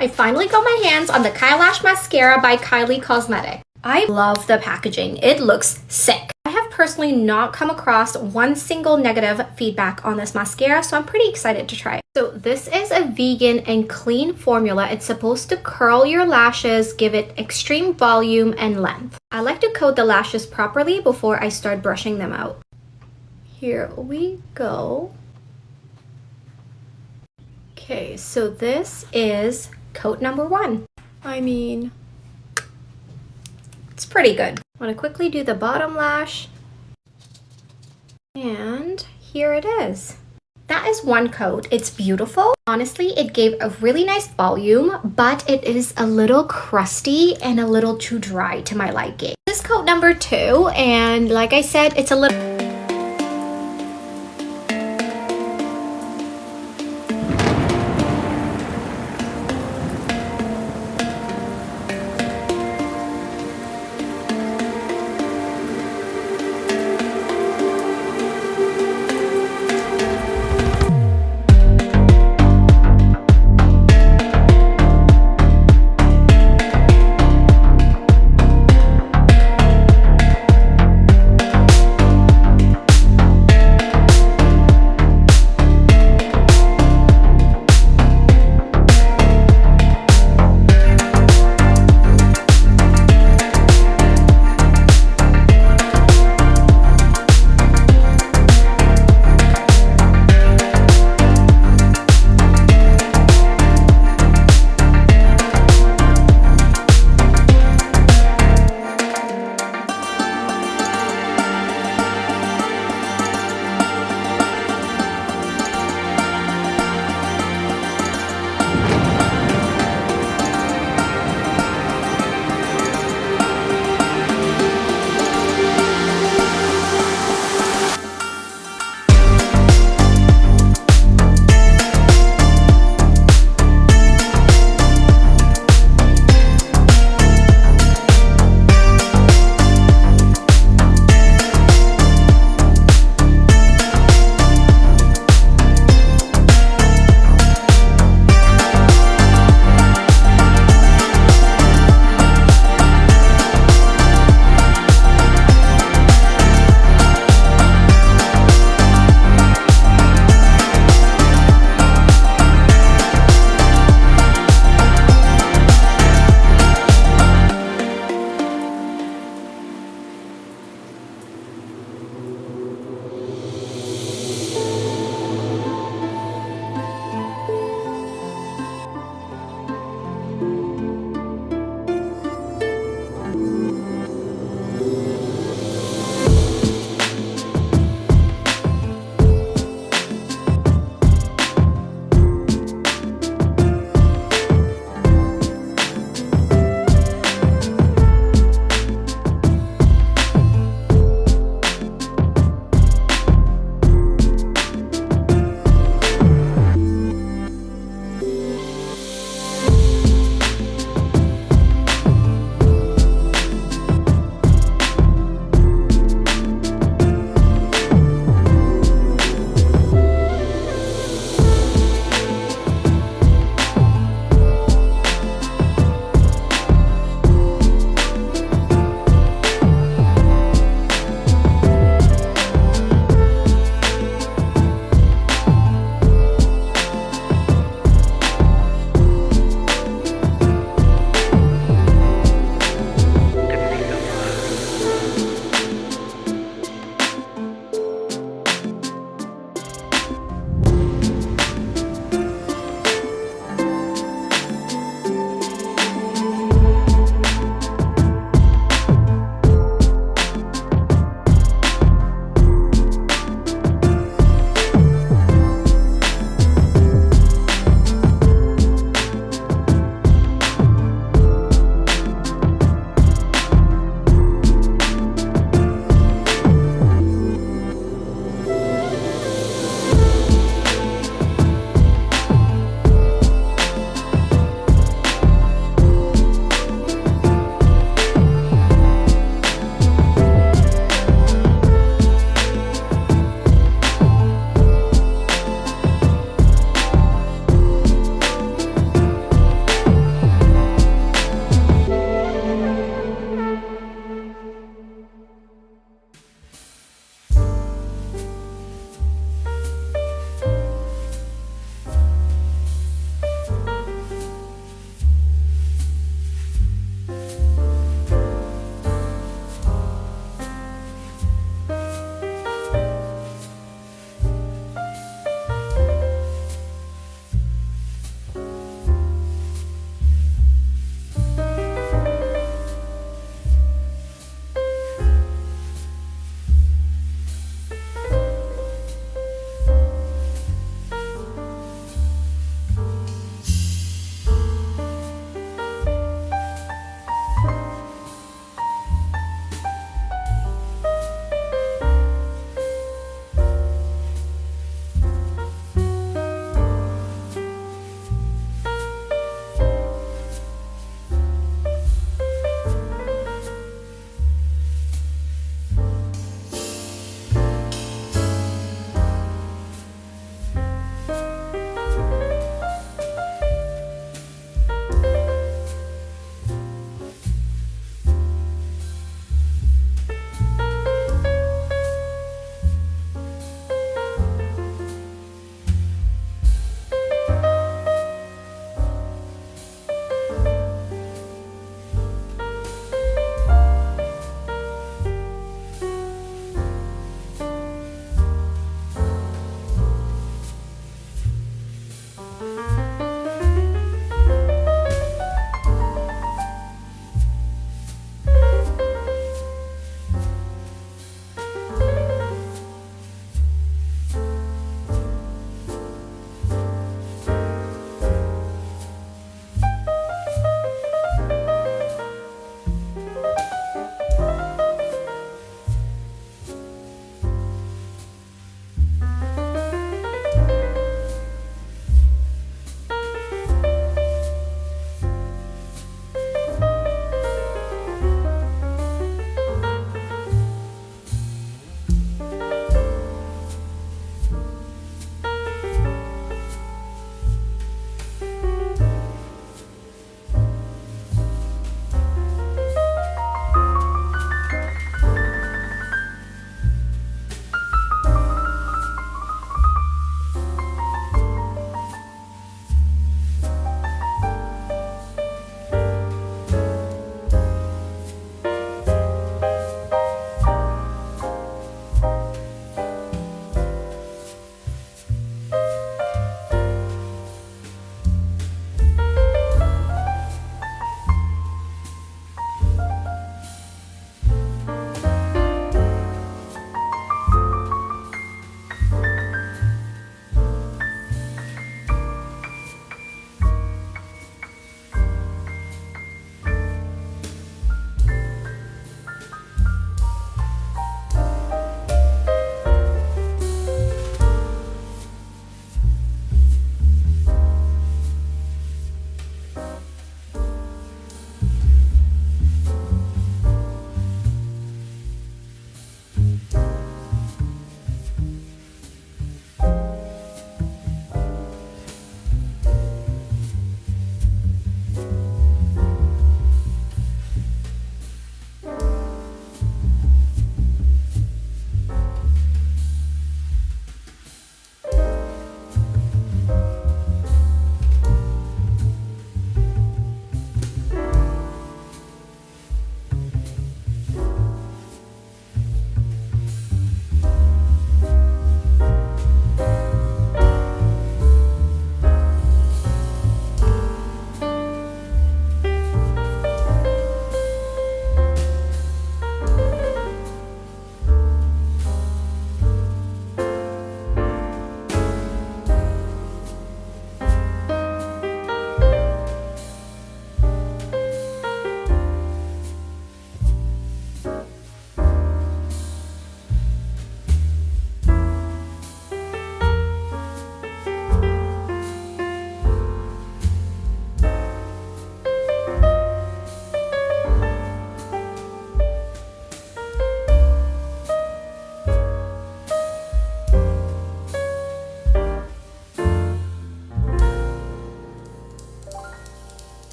I finally got my hands on the Kylash Mascara by Kylie Cosmetics. I love the packaging. It looks sick. I have personally not come across one single negative feedback on this mascara, so I'm pretty excited to try it. So this is a vegan and clean formula. It's supposed to curl your lashes, give it extreme volume and length. I like to coat the lashes properly before I start brushing them out. Here we go. Okay, so this is coat number 1. I mean, it's pretty good. I'm gonna quickly do the bottom lash. And here it is. That is one coat. It's beautiful. Honestly, it gave a really nice volume, but it is a little crusty and a little too dry to my liking. This is coat number 2, and like I said, it's a little